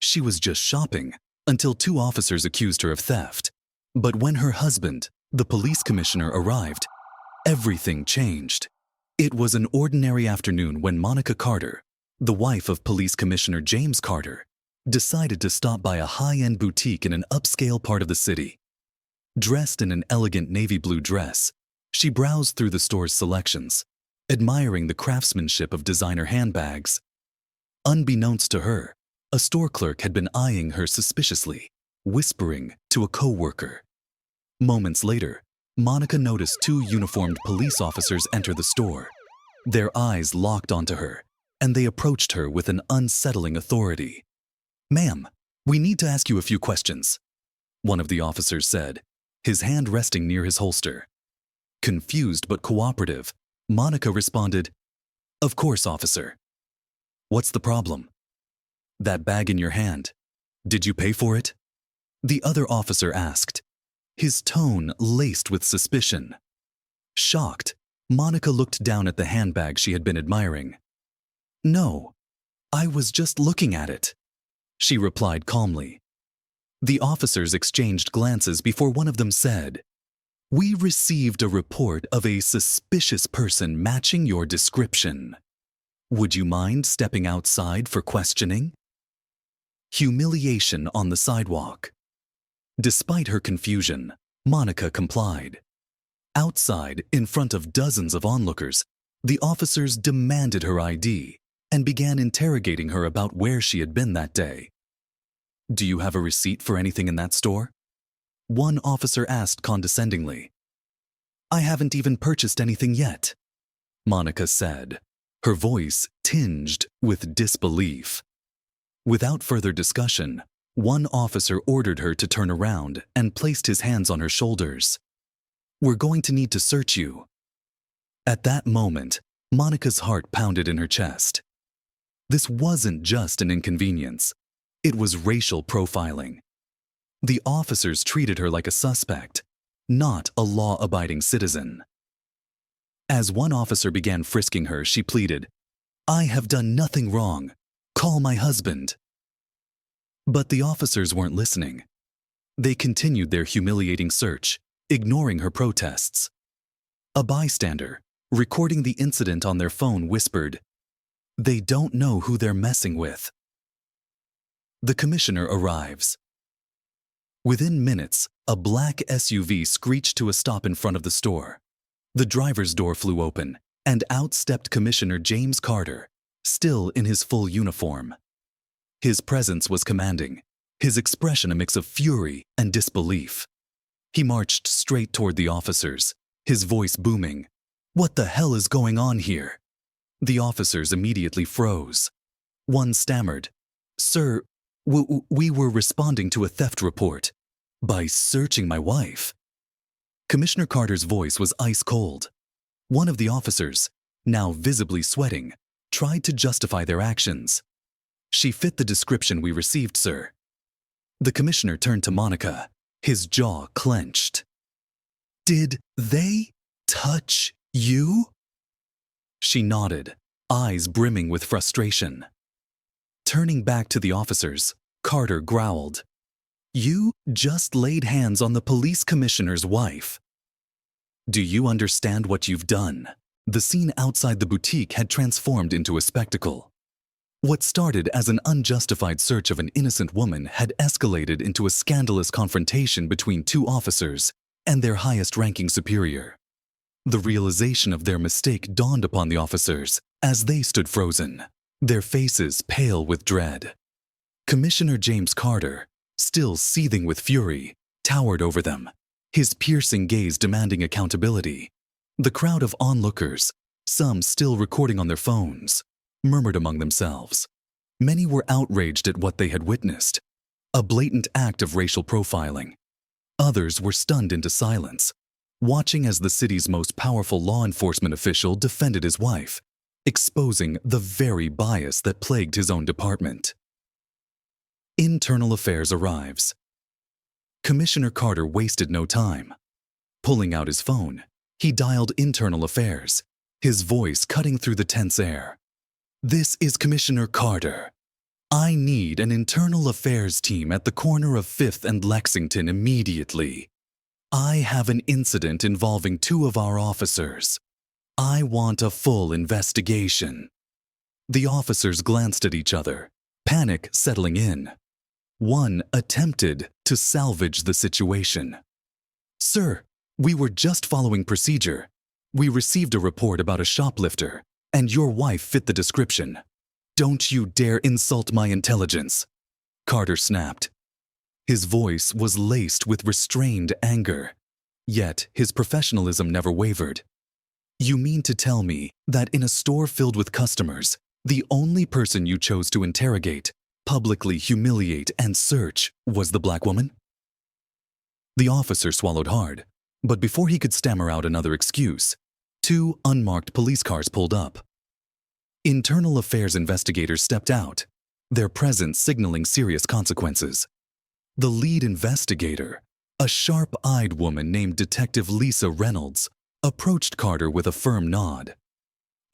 She was just shopping until two officers accused her of theft. But when her husband, the police commissioner, arrived, everything changed. It was an ordinary afternoon when Monica Carter, the wife of Police Commissioner James Carter, decided to stop by a high-end boutique in an upscale part of the city. Dressed in an elegant navy blue dress, she browsed through the store's selections, admiring the craftsmanship of designer handbags. Unbeknownst to her, a store clerk had been eyeing her suspiciously, whispering to a co-worker. Moments later, Monica noticed two uniformed police officers enter the store. Their eyes locked onto her, and they approached her with an unsettling authority. "Ma'am, we need to ask you a few questions," one of the officers said, his hand resting near his holster. Confused but cooperative, Monica responded, "Of course, officer." "What's the problem?" "That bag in your hand. Did you pay for it?" the other officer asked, his tone laced with suspicion. Shocked, Monica looked down at the handbag she had been admiring. "No, I was just looking at it," she replied calmly. The officers exchanged glances before one of them said, "We received a report of a suspicious person matching your description. Would you mind stepping outside for questioning?" Humiliation on the sidewalk. Despite her confusion, Monica complied. Outside, in front of dozens of onlookers, the officers demanded her ID and began interrogating her about where she had been that day. "Do you have a receipt for anything in that store?" one officer asked condescendingly. "I haven't even purchased anything yet," Monica said, her voice tinged with disbelief. Without further discussion, one officer ordered her to turn around and placed his hands on her shoulders. "We're going to need to search you." At that moment, Monica's heart pounded in her chest. This wasn't just an inconvenience. It was racial profiling. The officers treated her like a suspect, not a law-abiding citizen. As one officer began frisking her, she pleaded, "I have done nothing wrong. Call my husband." But the officers weren't listening. They continued their humiliating search, ignoring her protests. A bystander, recording the incident on their phone, whispered, "They don't know who they're messing with." The commissioner arrives. Within minutes, a black SUV screeched to a stop in front of the store. The driver's door flew open, and out stepped Commissioner James Carter, still in his full uniform. His presence was commanding, his expression a mix of fury and disbelief. He marched straight toward the officers, his voice booming, "What the hell is going on here?" The officers immediately froze. One stammered, "Sir, we were responding to a theft report by searching my wife." Commissioner Carter's voice was ice cold. One of the officers, now visibly sweating, tried to justify their actions. "She fit the description we received, sir." The commissioner turned to Monica, his jaw clenched. "Did they touch you?" She nodded, eyes brimming with frustration. Turning back to the officers, Carter growled, "You just laid hands on the police commissioner's wife. Do you understand what you've done?" The scene outside the boutique had transformed into a spectacle. What started as an unjustified search of an innocent woman had escalated into a scandalous confrontation between two officers and their highest-ranking superior. The realization of their mistake dawned upon the officers as they stood frozen, their faces pale with dread. Commissioner James Carter, still seething with fury, towered over them, his piercing gaze demanding accountability. The crowd of onlookers, some still recording on their phones, murmured among themselves. Many were outraged at what they had witnessed, a blatant act of racial profiling. Others were stunned into silence, watching as the city's most powerful law enforcement official defended his wife, exposing the very bias that plagued his own department. Internal Affairs arrives. Commissioner Carter wasted no time. Pulling out his phone, he dialed Internal Affairs, his voice cutting through the tense air. "This is Commissioner Carter. I need an internal affairs team at the corner of 5th and Lexington immediately. I have an incident involving 2 of our officers. I want a full investigation." The officers glanced at each other, panic settling in. One attempted to salvage the situation. "Sir, we were just following procedure. We received a report about a shoplifter, and your wife fit the description. Don't you dare insult my intelligence," Carter snapped. His voice was laced with restrained anger, yet his professionalism never wavered. "You mean to tell me that in a store filled with customers, the only person you chose to interrogate, publicly humiliate, and search was the black woman?" The officer swallowed hard, but before he could stammer out another excuse, 2 unmarked police cars pulled up. Internal affairs investigators stepped out, their presence signaling serious consequences. The lead investigator, a sharp-eyed woman named Detective Lisa Reynolds, approached Carter with a firm nod.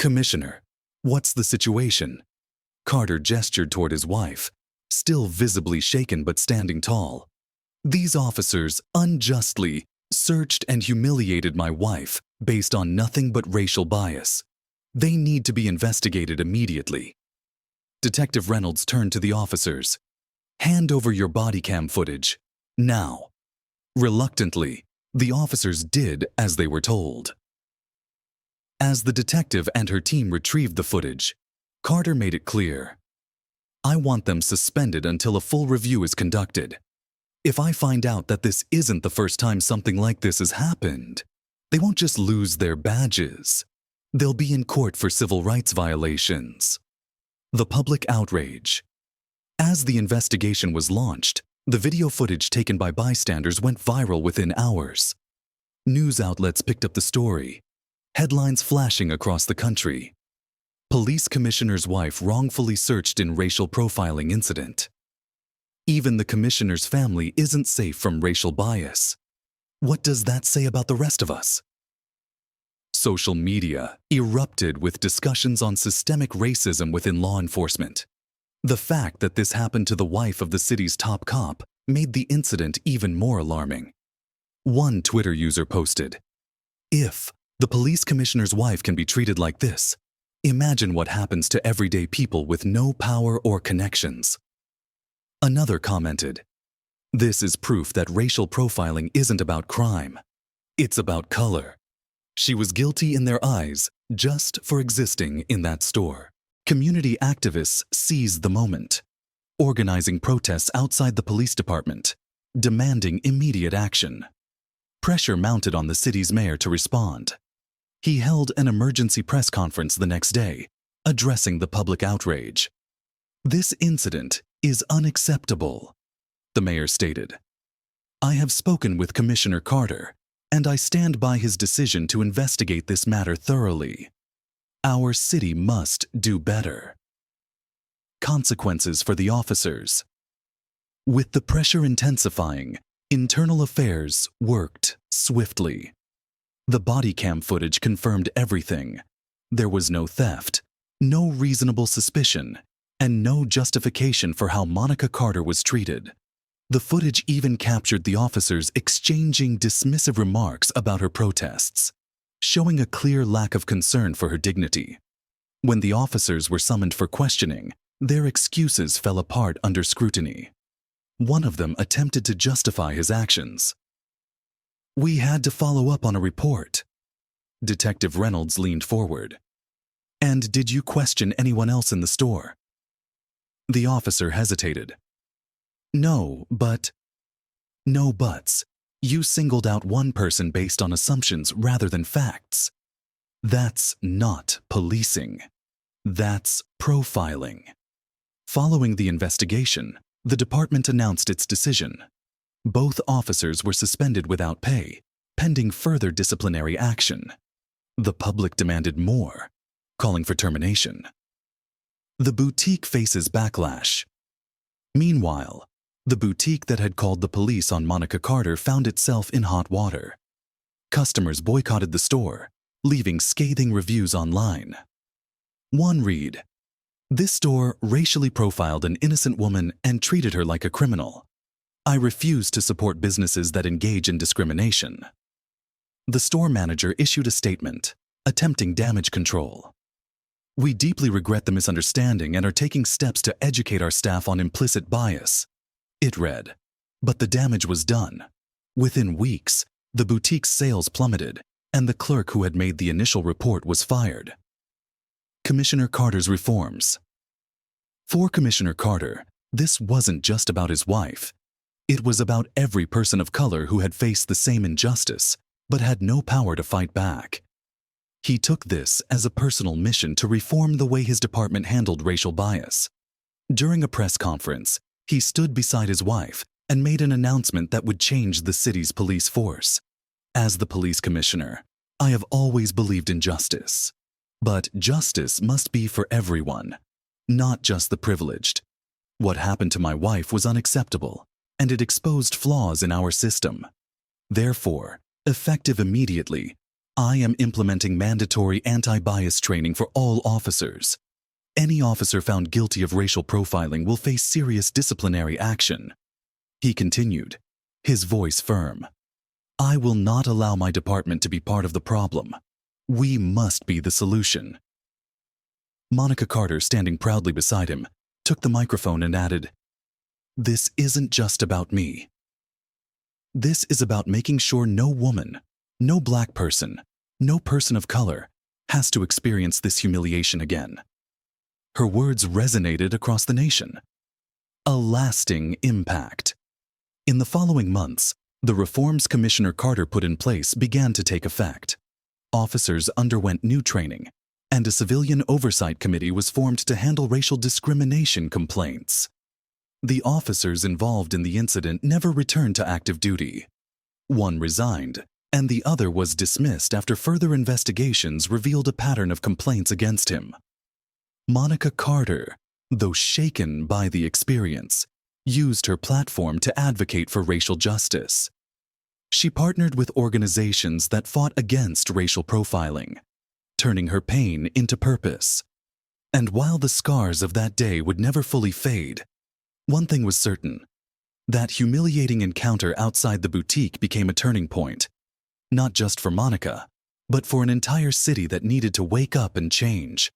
"Commissioner, what's the situation?" Carter gestured toward his wife, still visibly shaken but standing tall. "These officers unjustly searched and humiliated my wife based on nothing but racial bias. They need to be investigated immediately." Detective Reynolds turned to the officers. "Hand over your body cam footage, now." Reluctantly, the officers did as they were told. As the detective and her team retrieved the footage, Carter made it clear, "I want them suspended until a full review is conducted. If I find out that this isn't the first time something like this has happened, they won't just lose their badges. They'll be in court for civil rights violations." The public outrage. As the investigation was launched, the video footage taken by bystanders went viral within hours. News outlets picked up the story, headlines flashing across the country. Police commissioner's wife wrongfully searched in racial profiling incident. Even the commissioner's family isn't safe from racial bias. What does that say about the rest of us? Social media erupted with discussions on systemic racism within law enforcement. The fact that this happened to the wife of the city's top cop made the incident even more alarming. One Twitter user posted, "If the police commissioner's wife can be treated like this, imagine what happens to everyday people with no power or connections." Another commented, "This is proof that racial profiling isn't about crime. It's about color. She was guilty in their eyes just for existing in that store." Community activists seized the moment, organizing protests outside the police department, demanding immediate action. Pressure mounted on the city's mayor to respond. He held an emergency press conference the next day, addressing the public outrage. "This incident is unacceptable," the mayor stated. "I have spoken with Commissioner Carter, and I stand by his decision to investigate this matter thoroughly. Our city must do better." Consequences for the officers. With the pressure intensifying, internal affairs worked swiftly. The body cam footage confirmed everything. There was no theft, no reasonable suspicion, and no justification for how Monica Carter was treated. The footage even captured the officers exchanging dismissive remarks about her protests, showing a clear lack of concern for her dignity. When the officers were summoned for questioning, their excuses fell apart under scrutiny. One of them attempted to justify his actions. "We had to follow up on a report." Detective Reynolds leaned forward. "And did you question anyone else in the store?" The officer hesitated. "No, but..." "No buts. You singled out one person based on assumptions rather than facts. That's not policing. That's profiling." Following the investigation, the department announced its decision. Both officers were suspended without pay, pending further disciplinary action. The public demanded more, calling for termination. The boutique faces backlash. Meanwhile, the boutique that had called the police on Monica Carter found itself in hot water. Customers boycotted the store, leaving scathing reviews online. One read, This store racially profiled an innocent woman and treated her like a criminal. I refuse to support businesses that engage in discrimination. The store manager issued a statement, attempting damage control. We deeply regret the misunderstanding and are taking steps to educate our staff on implicit bias. It read, but the damage was done. Within weeks, the boutique's sales plummeted, and the clerk who had made the initial report was fired. Commissioner Carter's reforms. For Commissioner Carter, this wasn't just about his wife. It was about every person of color who had faced the same injustice, but had no power to fight back. He took this as a personal mission to reform the way his department handled racial bias. During a press conference, he stood beside his wife and made an announcement that would change the city's police force. As the police commissioner, I have always believed in justice. But justice must be for everyone, not just the privileged. What happened to my wife was unacceptable, and it exposed flaws in our system. Therefore, effective immediately, I am implementing mandatory anti-bias training for all officers. Any officer found guilty of racial profiling will face serious disciplinary action. He continued, his voice firm. I will not allow my department to be part of the problem. We must be the solution. Monica Carter, standing proudly beside him, took the microphone and added, This isn't just about me. This is about making sure no woman, no black person, no person of color has to experience this humiliation again. Her words resonated across the nation. A lasting impact. In the following months, the reforms Commissioner Carter put in place began to take effect. Officers underwent new training, and a civilian oversight committee was formed to handle racial discrimination complaints. The officers involved in the incident never returned to active duty. One resigned, and the other was dismissed after further investigations revealed a pattern of complaints against him. Monica Carter, though shaken by the experience, used her platform to advocate for racial justice. She partnered with organizations that fought against racial profiling, turning her pain into purpose. And while the scars of that day would never fully fade, one thing was certain: that humiliating encounter outside the boutique became a turning point, not just for Monica, but for an entire city that needed to wake up and change.